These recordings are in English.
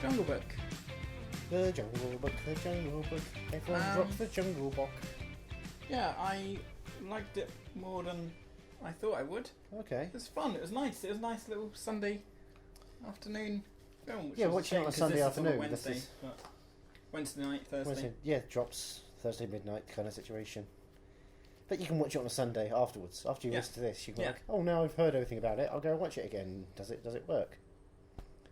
Jungle Book. The Jungle Book, the Jungle Book. Everyone drops the Jungle Book. Yeah, I liked it more than I thought I would. Okay. It was fun. It was nice. It was a nice little Sunday afternoon film. Which Yeah, was watching it on a 'cause Sunday this is on a afternoon. Wednesday, but Wednesday night, Thursday. Yeah, it drops Thursday midnight kind of situation. But you can watch it on a Sunday afterwards. After you listen to this, you can go like, oh, now I've heard everything about it. I'll go and watch it again. Does it work?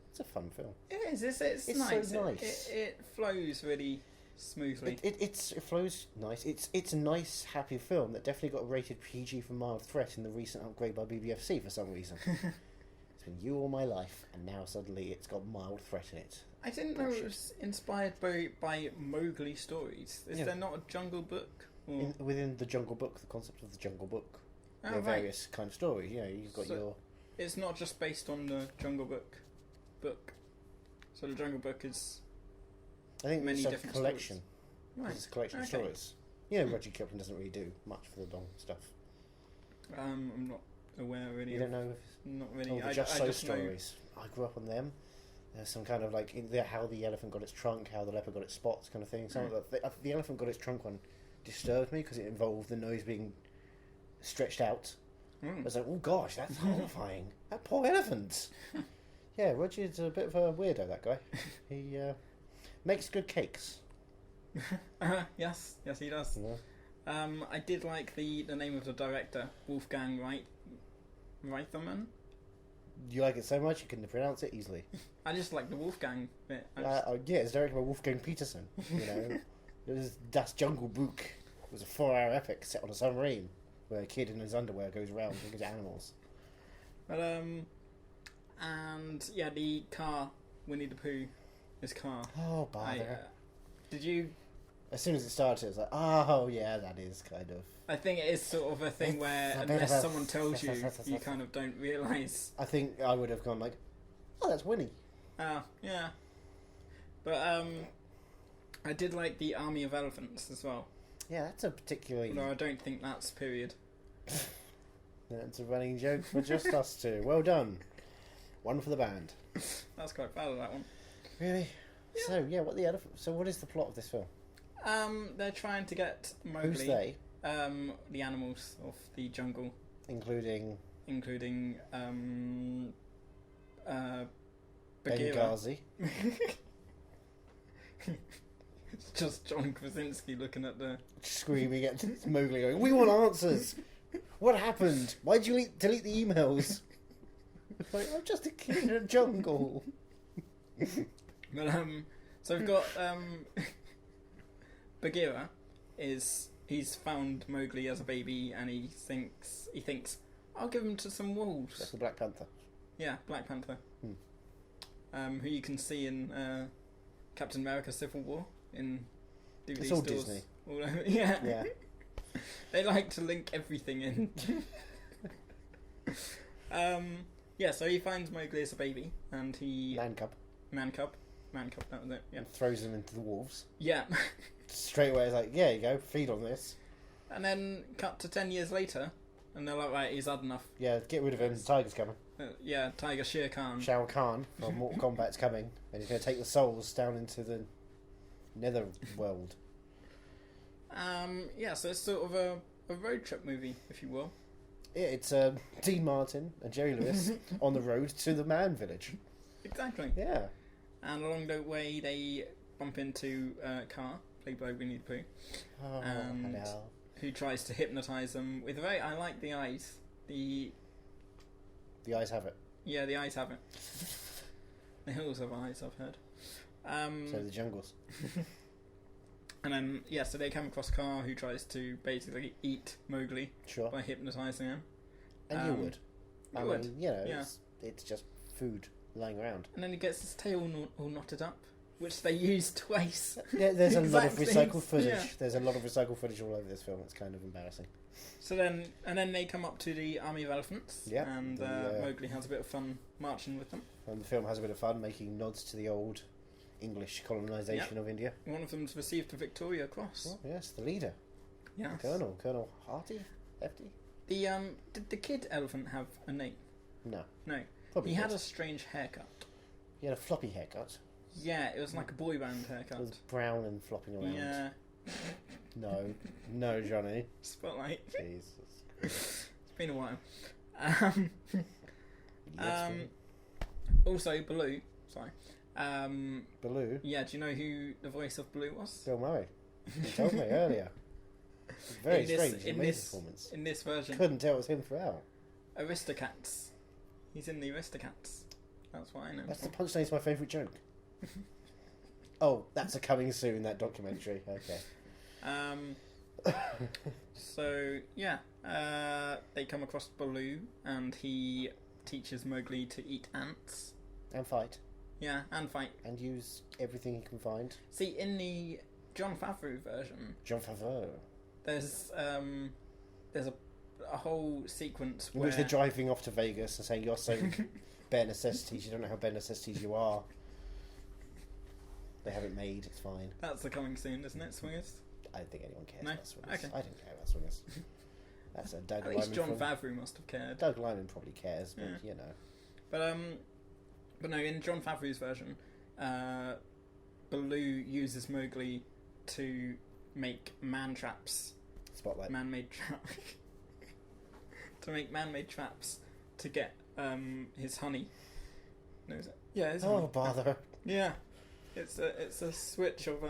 It's a fun film. It is. It's nice. So nice. It flows really smoothly. It flows nice. It's a nice, happy film that definitely got rated PG for mild threat in the recent upgrade by BBFC for some reason. It's been you all my life, and now suddenly it's got mild threat in it. I didn't know it was inspired by Mowgli stories. Is there not a Jungle Book? Within the Jungle Book, the concept of the Jungle Book, there are various kind of stories. You know, you've got your. It's not just based on the Jungle Book. So the Jungle Book is. I think many it's a different collection. Stories. Right. It's a collection of stories. You know, Roger Kipling doesn't really do much for the long stuff. I'm not aware really. You don't know? Not really. The Just So stories. I grew up on them. There's some kind of like how the elephant got its trunk, how the leopard got its spots, kind of thing. The elephant got its trunk one disturbed me because it involved the nose being stretched out. I was like, oh gosh, that's horrifying. That poor elephant. Yeah, Roger's a bit of a weirdo, that guy. He makes good cakes. Yes, he does. Yeah. I did like the name of the director, Wolfgang Reitherman. You like it so much you can pronounce it easily. I just like the Wolfgang bit. Yeah, it's directed by Wolfgang Petersen. You know, it was Das Jungle Book. It was a 4-hour epic set on a submarine where a kid in his underwear goes around looking at animals. But and yeah, the car, Winnie the Pooh, his car. Oh, bother! Did you? As soon as it started, it was like, oh yeah, that is kind of. I think it is sort of a thing where unless someone tells you, you kind of don't realise. I think I would have gone like, oh, that's Winnie. Yeah. But I did like the Army of Elephants as well. Yeah, that's a particularly. No, I don't think that's period. That's a running joke for just us two. Well done. One for the band. That's quite bad of that one. Really? Yeah. So what is the plot of this film? They're trying to get Mowgli. Who's they? The animals of the jungle, including Bagheera. Benghazi. It's just John Krasinski looking at the screaming at Mowgli, going, "We want answers! What happened? Why did you delete the emails?" Like, I'm just a kid in a jungle. But so we've got Bagheera he's found Mowgli as a baby, and he thinks I'll give him to some wolves. That's the Black Panther. Yeah, Black Panther. Who you can see in Captain America: Civil War in DVD it's all stores. Disney. All over. Yeah. Yeah. They like to link everything in. Yeah, so he finds Mowgli as a baby, and he mancub, that was it. Yeah. And throws him into the wolves. Yeah. Straight away, it's like, yeah, you go, feed on this. And then cut to 10 years later, and they're like, right, he's had enough. Yeah, get rid of him. The tiger's coming. Yeah, Tiger Shao Kahn. Shao Kahn from Mortal Kombat's coming, and he's going to take the souls down into the netherworld. Yeah, so it's sort of a road trip movie, if you will. Yeah, it's Dean Martin and Jerry Lewis on the road to the Man Village. Exactly. Yeah. And along the way, they bump into a car, played by Winnie the Pooh. Oh, hello. Who tries to hypnotise them with I like the eyes. The eyes have it. Yeah, the eyes have it. The hills have eyes, I've heard. So the jungles. And then, so they come across a car who tries to basically eat Mowgli by hypnotising him. And you would. I would. You know, it's just food lying around. And then he gets his tail all knotted up, which they use twice. Yeah, there's a lot of recycled footage. Yeah. There's a lot of recycled footage all over this film. It's kind of embarrassing. So then they come up to the Army of Elephants, and Mowgli has a bit of fun marching with them. And the film has a bit of fun making nods to the old English colonisation of India. One of them's received the Victoria Cross. Oh, yes, the leader. Yes. Colonel Harty? Hefty? Did the kid elephant have a name? No. No. Probably he had a strange haircut. He had a floppy haircut. Yeah, it was like a boy band haircut. It was brown and flopping around. Yeah. No, Johnny. Spotlight. Jesus. It's been a while. Yes, Also, Baloo. Sorry. Baloo? Yeah, do you know who the voice of Baloo was? Bill Murray. You told me earlier. Very strange. Performance. In this version. Couldn't tell it was him throughout. Aristocats. He's in the Aristocats. That's what I know. That's the punchline to my favourite joke. Oh, that's a coming soon, that documentary. Okay. So, yeah. They come across Baloo and he teaches Mowgli to eat ants. And fight. Yeah, and fight. And use everything he can find. See, in the Jon Favreau version... Jon Favreau. There's a whole sequence in where... which they're driving off to Vegas and saying, you're so bare necessities, you don't know how bare necessities you are. They have it made, it's fine. That's the coming soon, isn't it, Swingers? I don't think anyone cares No? about Swingers. Okay. I don't care about Swingers. That's a Doug At least Liman Jon Favreau must have cared. Doug Liman probably cares, but Yeah. you know. But no, in Jon Favreau's version, Baloo uses Mowgli to make man-traps. Spotlight. Man-made traps. To make man-made traps to get his honey. No, is it? Yeah, his honey. Oh, bother. Yeah. It's a switch of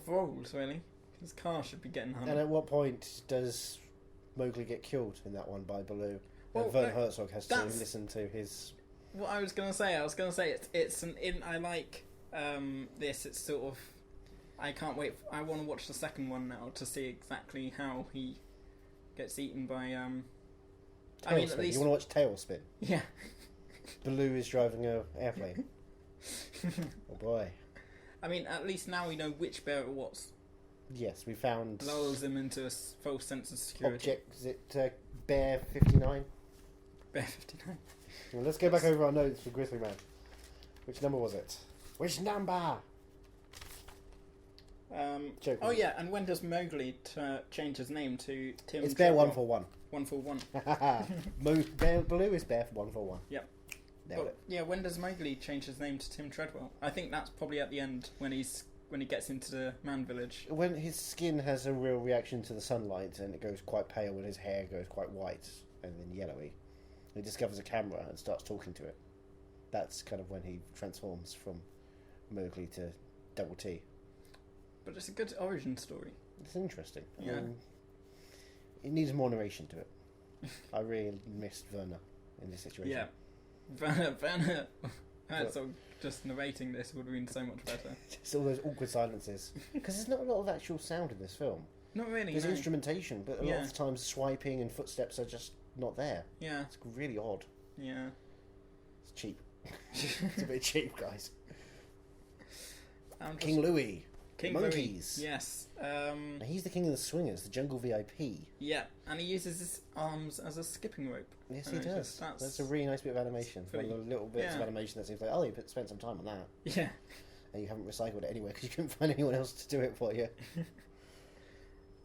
roles, really. His car should be getting honey. And at what point does Mowgli get killed in that one by Baloo? Well, and Werner Herzog has to that's- listen to his... What I was gonna say it's an in. I like this. It's sort of. I can't wait. I want to watch the second one now to see exactly how he gets eaten by. I mean, at Tailspin. least You want to watch Tailspin? yeah. Baloo is driving an airplane. Oh boy. I mean, at least now we know which bear it was. Yes, we found... Lulls him into a false sense of security. Object, is it Bear 59? Bear 59. Well, let's go back over our notes for Grizzly Man. Which number was it? Which number? Joking. Oh yeah, and when does Mowgli change his name to Tim? It's Bear Treadwell? 141. 141. Baloo is Bear 141. Yep. Nailed it. Yeah, when does Mowgli change his name to Tim Treadwell? I think that's probably at the end when he gets into the man village. When his skin has a real reaction to the sunlight and it goes quite pale and his hair goes quite white and then yellowy. He discovers a camera and starts talking to it. That's kind of when he transforms from Mowgli to Double T. But it's a good origin story. It's interesting. Yeah. It needs more narration to it. I really missed Werner in this situation. Yeah. Werner Herzog just narrating this would have been so much better. Just all those awkward silences. Because there's not a lot of actual sound in this film. Not really, There's no. instrumentation, but a lot of times swiping and footsteps are just not there. Yeah. It's really odd. Yeah. It's cheap. It's a bit cheap, guys. King Louis. King Monkeys. Louis. Yes. Now he's the king of the swingers, the jungle VIP. Yeah, and he uses his arms as a skipping rope. Yes, I he noticed. does. That's a really nice bit of animation. Pretty- One of the little bits of animation that seems like, oh, you spent some time on that. Yeah. And you haven't recycled it anywhere because you couldn't find anyone else to do it for you.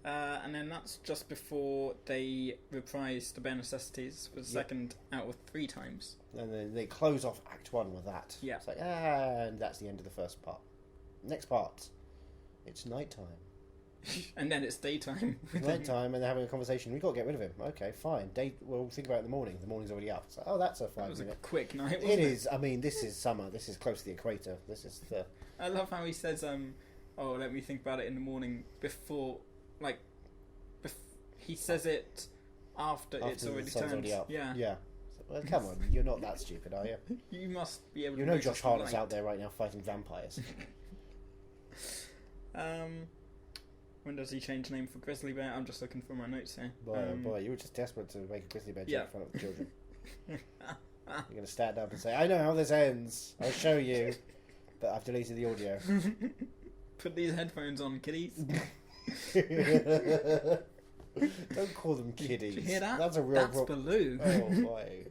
And then that's just before they reprise the bare necessities for the second out of 3 times. And then they close off Act 1 with that. Yeah. It's like, and that's the end of the first part. Next part, it's night time. And then it's daytime. Night time, and they're having a conversation. We've got to get rid of him. Okay, fine. We'll think about it in the morning. The morning's already up. It's like, oh, that's a That 5 was a minute. quick night, wasn't It is. I mean, this is summer. This is close to the equator. This is the... I love how he says, oh, let me think about it in the morning before, like, he says it after it's the already sun's turned. already up. Yeah. Yeah. Well, come on. You're not that stupid, are you? You must be able to You know notice Josh the Hartnett's light. out there right now fighting vampires. When does he change name for Grizzly Bear? I'm just looking for my notes here. Boy, you were just desperate to make a grizzly bear joke Yeah. in front of the children. You're going to stand up and say, I know how this ends. I'll show you. But I've deleted the audio. Put these headphones on, kiddies. Don't call them kiddies. Did you hear that? That's a real That's Baloo. Oh, boy.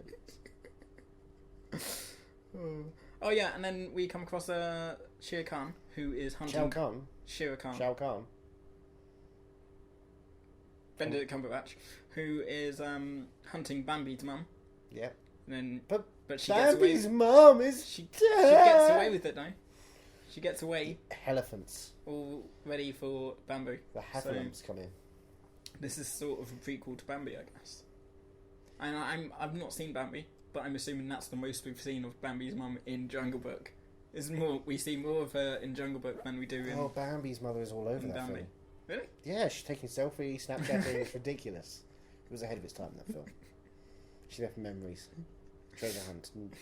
Oh yeah, and then we come across Shao Kahn, who is hunting... Shao Kahn? Shao Kahn. Shao Kahn. Benedict Cumberbatch, who is hunting Bambi's mum. Yeah. And then... But But she gets away. Bambi's mum is She dead. gets away with it now. She gets away, Elephants. all ready for Bamboo. The Heffalumps come in. This is sort of a prequel to Bambi, I guess. And I've not seen Bambi, but I'm assuming that's the most we've seen of Bambi's mum in Jungle Book. We see more of her in Jungle Book than we do in. Oh, Bambi's mother is all over in that Bambi. film. Really? Yeah, she's taking selfies, Snapchatting. It's ridiculous. It was ahead of its time, that film. She left memories. Treasure hunt. And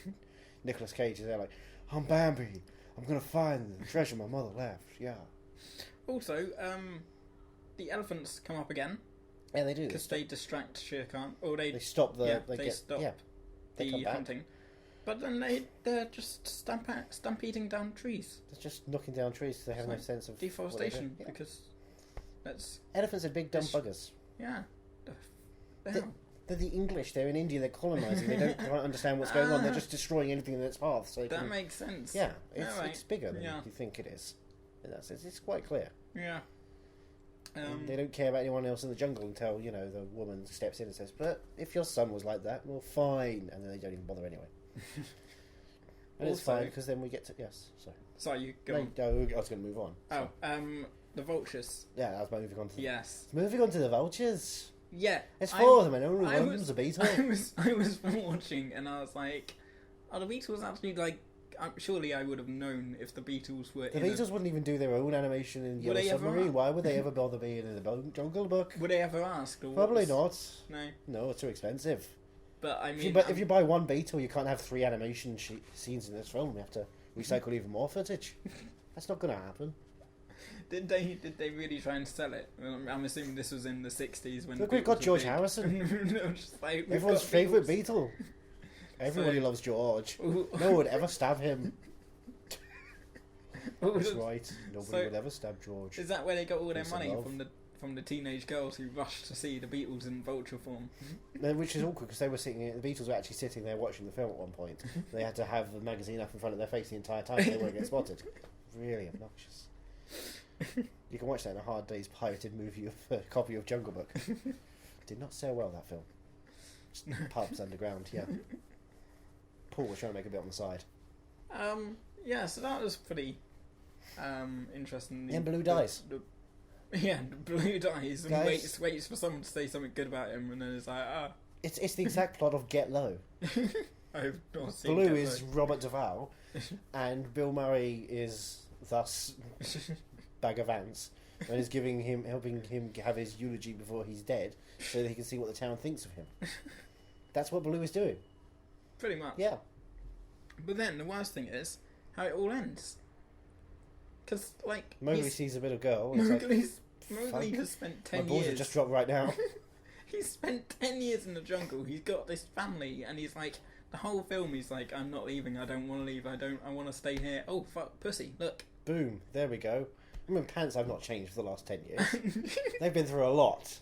Nicolas Cage is there like, I'm Bambi. I'm going to find the treasure my mother left. Yeah. Also, the elephants come up again. Yeah, they do. Because they distract Shao Kahn. Or they stop the... Yeah, they they get, stop yeah, they come the back. hunting. But then they're just stampeding down trees. They're just knocking down trees because they have no sense of deforestation. Yeah. Because that's elephants are big dumb buggers. yeah. They're the English. They're in India. They're colonising. They don't quite understand what's going on. They're just destroying anything in its path. So that makes sense. Yeah, it's bigger than you think it is. In that sense, it's quite clear. Yeah. They don't care about anyone else in the jungle until the woman steps in and says, "But if your son was like that, well, fine." And then they don't even bother anyway. And it's fine because then we get to Sorry, you go on. No, I was going to move on. Oh, the vultures. Yeah, I was moving on to. Yes. Moving on to the vultures. Yeah. It's four of them, and only one of them's a beetle. I was watching, and I was like, "Are the beetles actually like?" Surely I would have known if the Beatles were. The Beatles wouldn't even do their own animation in Yellow Submarine. Why would they ever bother being in the Jungle Book? Would they ever ask? Probably not. No, it's too expensive. But I mean, if you buy one Beetle, you can't have 3 animation scenes in this film. You have to recycle even more footage. That's not going to happen. Did they really try and sell it? I'm assuming this was in the 60s when. Look, we've got George Harrison. Everyone's favourite Beatle. Everybody loves George. No one would ever stab him. That's right. Nobody would ever stab George. Is that where they got all their money from the teenage girls who rushed to see the Beatles in vulture form? Which is awkward because the Beatles were actually sitting there watching the film at one point. They had to have the magazine up in front of their face the entire time so they wouldn't get spotted. Really obnoxious. You can watch that in a Hard Day's pirated movie of a copy of Jungle Book. Did not sell well, that film. Just pubs underground, yeah. Paul was trying to make a bit on the side. Yeah, so that was pretty interesting. And Blue dies. Blue dies and Guys, waits for someone to say something good about him, and then it's like, It's the exact plot of Get Low. I've not seen Blue Get is Low. Robert Duvall, and Bill Murray is thus Bag of Ants, and is helping him have his eulogy before he's dead, so that he can see what the town thinks of him. That's what Blue is doing. Pretty much. Yeah. But then the worst thing is how it all ends. Because, like... Mowgli sees a little girl. Mowgli has spent 10 years... My balls have just dropped right now. He's spent 10 years in the jungle. He's got this family, and he's like... The whole film, he's like, I'm not leaving. I don't want to leave. I want to stay here. Oh, fuck, pussy, look. Boom. There we go. I mean, pants have not changed for the last 10 years. They've been through a lot.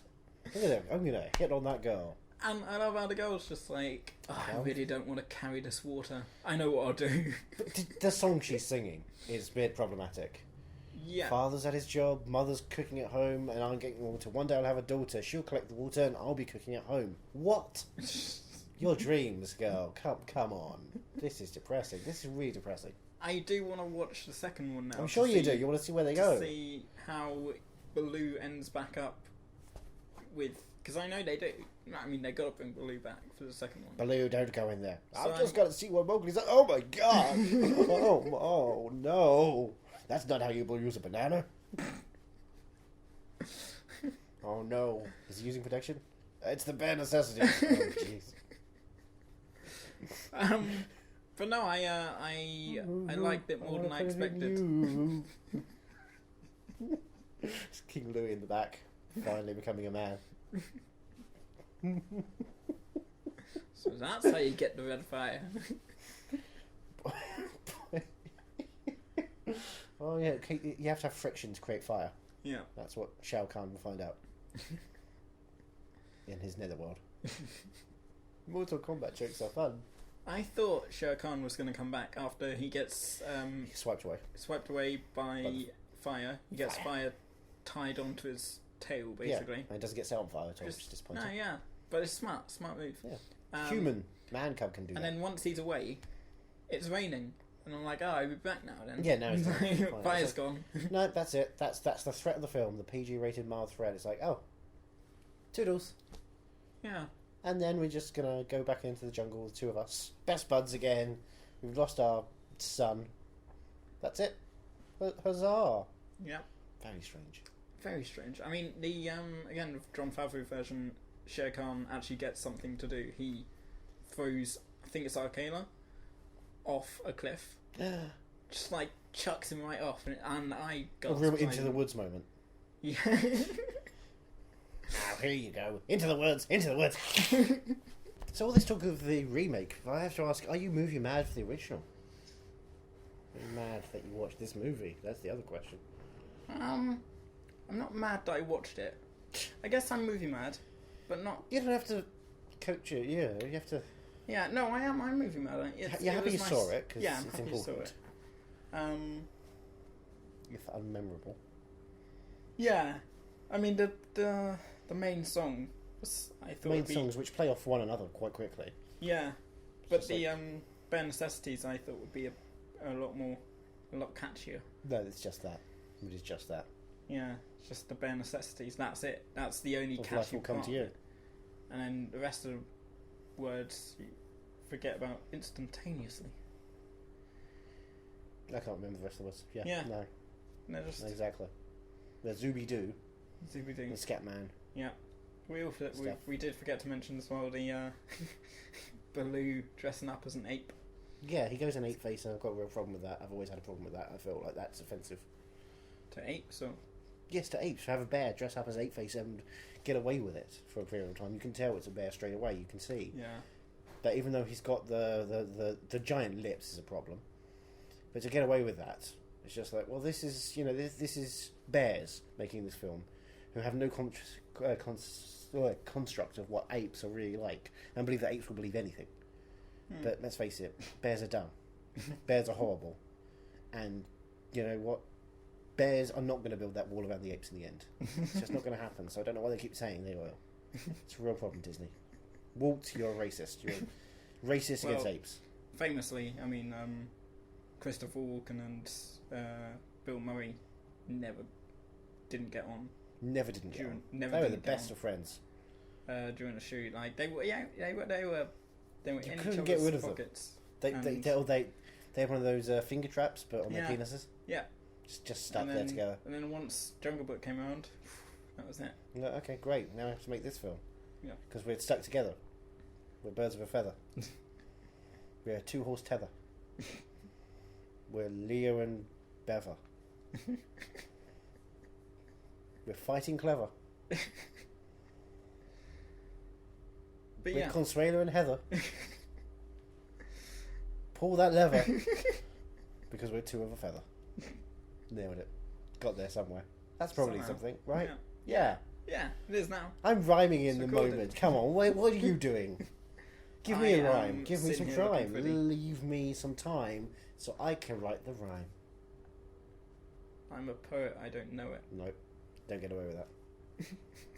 Look at them. I'm going to hit on that girl. And I love how the girl's just like, I really don't want to carry this water. I know what I'll do. But the song she's singing is a bit problematic. Yeah. Father's at his job, mother's cooking at home, and I'm getting water. One day I'll have a daughter. She'll collect the water, and I'll be cooking at home. What? Your dreams, girl. Come on. This is depressing. This is really depressing. I do want to watch the second one now. I'm sure you do. You want to see where they go. See how Baloo ends back up with... Because I know they do. I mean, they got to bring Baloo back for the second one. Baloo, don't go in there. So I've just got to see what Mowgli's like. Oh my god! oh no! That's not how you use a banana. Oh no! Is he using protection? It's the bare necessity. Oh jeez. But no, I liked it more than I expected. It's King Louie in the back, finally becoming a man. So that's how you get the red fire. Oh yeah, you have to have friction to create fire. Yeah. That's what Shao Kahn will find out. In his netherworld. Mortal Kombat jokes are fun. I thought Shao Kahn was going to come back after he gets swiped away by fire. He gets fire tied onto his tail, basically. Yeah, and it doesn't get set on fire at all, which is disappointing. No, yeah. But it's smart move. Yeah. Human mancub can do And that. then once he's away, it's raining. And I'm like, oh, I'll be back now then. Yeah, no, it's fine. Fire's gone. No, that's it. That's the threat of the film. The PG-rated mild threat. It's like, oh, toodles. Yeah. And then we're just gonna go back into the jungle, the two of us, best buds again. We've lost our son. That's it. Huzzah! Yeah. Very strange. Very strange. I mean, the again, with John Favreau version, Shao Kahn actually gets something to do. He throws, I think it's Arcana, off a cliff. Just like chucks him right off, and I got A real into the woods moment. Yeah. Now here you go, into the woods, into the woods. So all this talk of the remake, I have to ask: are you movie mad for the original? Are you mad that you watched this movie? That's the other question. I'm not mad that I watched it. I guess I'm movie mad, but not. You don't have to coach it. Yeah, you have to. Yeah, no, I am. I'm movie mad. You're happy you nice. saw it because yeah, I'm it's happy important. You saw it. If unmemorable. Yeah, I mean the main song was, I thought, Main songs which play off one another quite quickly. Yeah, but Just the bare necessities I thought would be a lot catchier. No, it's just that. It is just that. Yeah, it's just the bare necessities. That's it. That's the only Of catchy life will come part. to you. And then the rest of the words you forget about instantaneously. I can't remember the rest of us. Yeah. Yeah. No. No, just Exactly. There's Zooby Doo Zooby-Doo. and Scatman. Yeah. We Stuff. did forget to mention as well the Baloo dressing up as an ape. Yeah, he goes in ape face, and I've got a real problem with that. I've always had a problem with that. I feel like that's offensive. To apes, or Yes, to apes. Have a bear dress up as ape face and get away with it for a period of time. You can tell it's a bear straight away. You can see. yeah. That even though he's got the giant lips is a problem, but to get away with that, it's just like, well, this is this is bears making this film, who have no construct of what apes are really like, and believe that apes will believe anything. But let's face it, bears are dumb, bears are horrible, and you know what? Bears are not going to build that wall around the apes in the end. It's just not going to happen. So I don't know why they keep saying they will. It's a real problem, Disney. Walt, you're a racist. You're racist against apes. Famously, I mean, Christopher Walken and Bill Murray didn't get on. Never didn't get on. Never They were the didn't get best on. of friends. During the shoot. Like they were in each couldn't get other's rid of them. pockets. They have one of those finger traps, but on their Yeah. penises. Yeah. Just stuck there together. And then once Jungle Book came around, that was it. No, okay, great. Now we have to make this film. Yeah. Because we're stuck together. We're birds of a feather. We're a two-horse tether. We're Leo and Bever. We're fighting clever. But We're yeah. Consuelo and Heather. Pull that lever. Because we're two of a feather. Nailed it. Got there somewhere. That's probably Somehow. something, right? Yeah. Yeah. Yeah, it is now. I'm rhyming in It's the recorded. moment. Come on, what are you doing? Give me a I rhyme. am Give me some sitting here looking time. pretty. Leave me some time so I can write the rhyme. I'm a poet, I don't know it. Nope. Don't get away with that.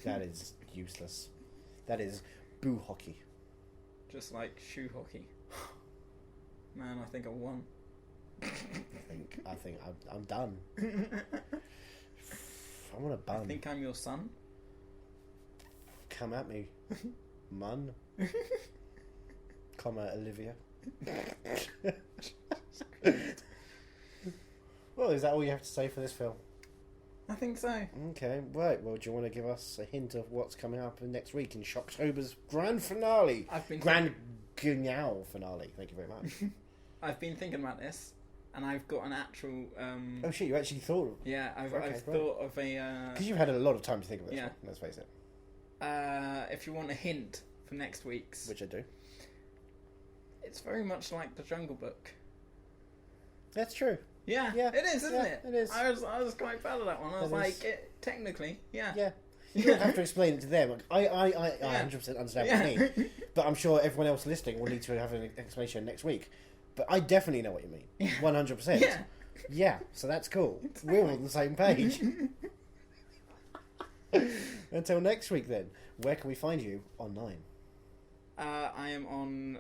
That is useless. That is boo hockey. Just like shoe hockey. Man, I think I won. I think I'm done. I want a bun. I think I'm your son. Come at me, mun. Comma Olivia. Well, is that all you have to say for this film? I think so. Okay, right. Well, do you want to give us a hint of what's coming up next week in Shocktober's grand finale? Grand Guignol finale. Thank you very much. I've been thinking about this, and I've got an actual. Oh shit! You actually thought? Yeah, I've right. thought of a. Because you've had a lot of time to think of this. Yeah. One, let's face it. If you want a hint for next week's, Which I do. it's very much like the Jungle Book. That's true. Yeah, Yeah, it is, isn't yeah, it? it is. I was quite proud of that one. I was It like, is. technically, yeah. Yeah. You don't have to explain it to them. I 100% understand what you mean. But I'm sure everyone else listening will need to have an explanation next week. But I definitely know what you mean. 100%. Yeah. Yeah, so that's cool. We're all on the same page. Until next week then, where can we find you online? I am on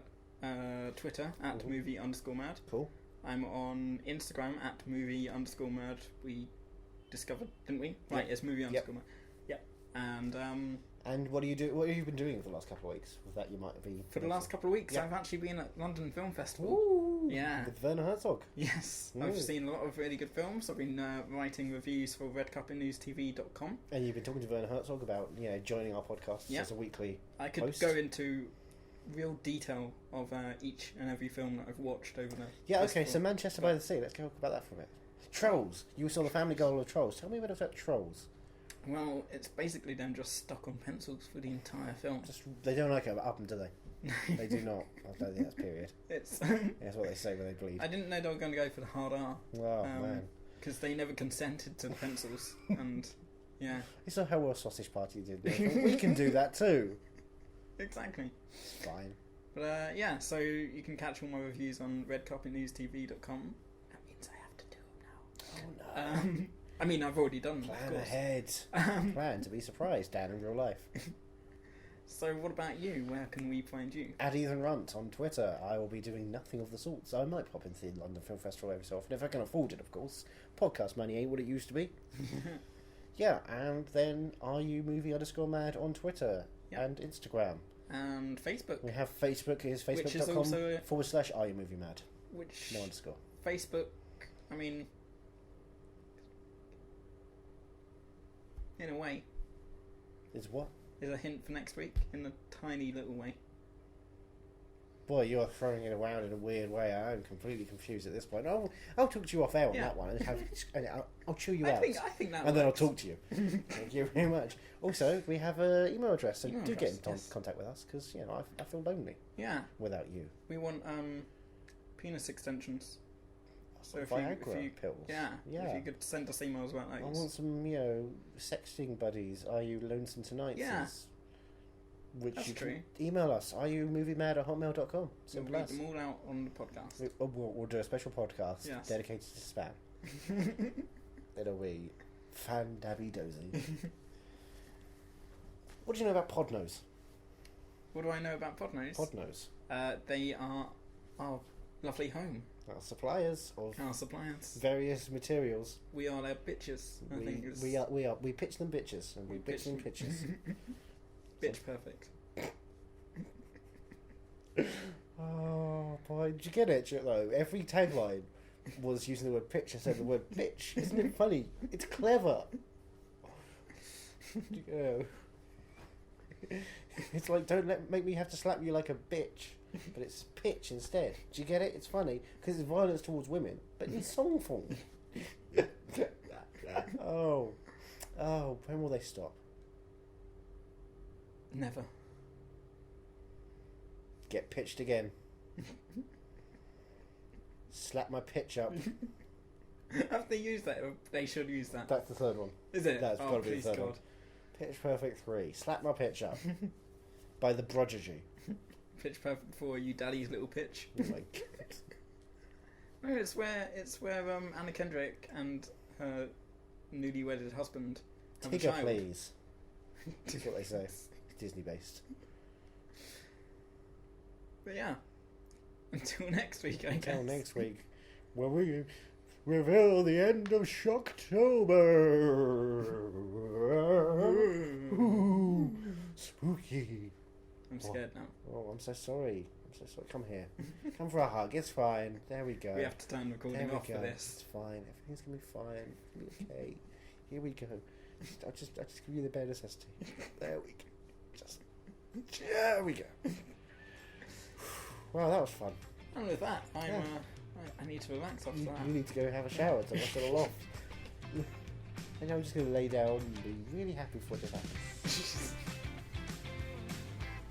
Twitter at movie_mad. Cool. I'm on Instagram at movie_mad. We discovered, didn't we? Right, it's movie_mad. Yep. And what do you do? What have you been doing for the last couple of weeks? With that, you might be For the last couple of weeks, Yep. I've actually been at London Film Festival. Ooh, Yeah. with Werner Herzog. Yes, Ooh. I've seen a lot of really good films. I've been writing reviews for redcarpetnewstv.com. And you've been talking to Werner Herzog about joining our podcast Yep. as a weekly. I could Post. go into real detail of each and every film that I've watched over the Yeah, okay. festival. So Manchester by the Sea. Let's talk about that for a minute. Trolls. You saw the Family Guy of Trolls. Tell me a bit about Trolls. Well, it's basically them just stuck on pencils for the entire film. They don't like it up them, do they? They do not. I don't think that's period. It's That's what they say when they bleed. I didn't know they were going to go for the hard R. Oh, man. Because they never consented to the pencils. And, yeah. You saw how well Sausage Party did. We can do that too. Exactly. It's fine. But, yeah, so you can catch all my reviews on redcarpetnewstv.com. That means I have to do them now. Oh, no. I mean, I've already done them, of Plan course. ahead. Plan to be surprised, Dan, in real life. So what about you? Where can we find you? At Ethan Runt on Twitter. I will be doing nothing of the sorts. I might pop into the London Film Festival every so often, if I can afford it, of course. Podcast money ain't what it used to be. Yeah, and then RUmovie_mad on Twitter Yep. and Instagram. And Facebook. We have Facebook, is Which is also- facebook.com/RUmovieMad. Which... No underscore. Facebook, I mean... In a way, Is what? is a hint for next week, in a tiny little way. Boy, you are throwing it around in a weird way. I'm completely confused at this point. I'll talk to you off air on Yeah. that one, and I'll chew you I out. think that And then I'll works. talk to you. Thank you very much. Also, we have an email address, so Email do address, get in yes. contact with us, because I feel lonely Yeah, without you. we want penis extensions. So if Viagra you pills. yeah, Yeah. if you could send us emails about I those. want some, sexting buddies. Are you lonesome tonight? Yeah. Which That's you true. can email us. Are you moviemad@hotmail.com? We'll Simple read as. them all out on the podcast. We'll do a special podcast Yes. dedicated to spam. It'll be fan-dabby-dozy. What do you know about Podnose? What do I know about Podnose? Podnose. They are our lovely home, Our suppliers of our suppliers. various materials. We are their bitches. I think it's We pitch them bitches, and we bitch them pitches. bitch perfect. Oh boy, did you get it though? Every tagline was using the word pitch instead of the word bitch. Isn't it funny? It's clever. It's like, don't make me have to slap you like a bitch, but it's pitch instead. Do you get it? It's funny because it's violence towards women, but in song form. Oh, when will they stop? Never. Get pitched again. Slap my pitch up. Have they used that? They should use that. That's the third one. Is it? That's Oh, gotta be the please third God. one. Pitch Perfect 3. Slap my pitch up. By the Prodigy. Pitch Perfect for you, daddy's little pitch. Oh my god. No, it's where Anna Kendrick and her newly wedded husband have a Tigger, child. please. That's what they say. It's Disney based. But yeah, until next week, I guess. Until next week, where we reveal the end of Shocktober. Ooh, spooky. I'm scared now. Oh, I'm so sorry. Come here. Come for a hug. It's fine. There we go. We have to turn recording off for this. It's fine. Everything's gonna be fine. It's gonna be okay. Here we go. I'll just give you the bare necessity. There we go. There we go. Wow, that was fun. And with that, I need to relax after You that. need to go have a shower to wash it all off. And I'm just gonna lay down and be really happy for what just happened.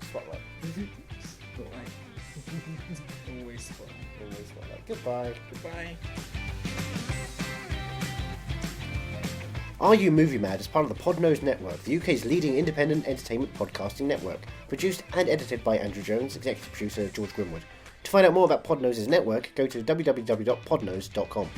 Spotlight. Spotlight. Always spotlight. Always spotlight. Goodbye. Goodbye. Are You Movie Mad is part of the Podnose Network, the UK's leading independent entertainment podcasting network. Produced and edited by Andrew Jones, executive producer George Grimwood. To find out more about Podnose's network, go to www.podnose.com.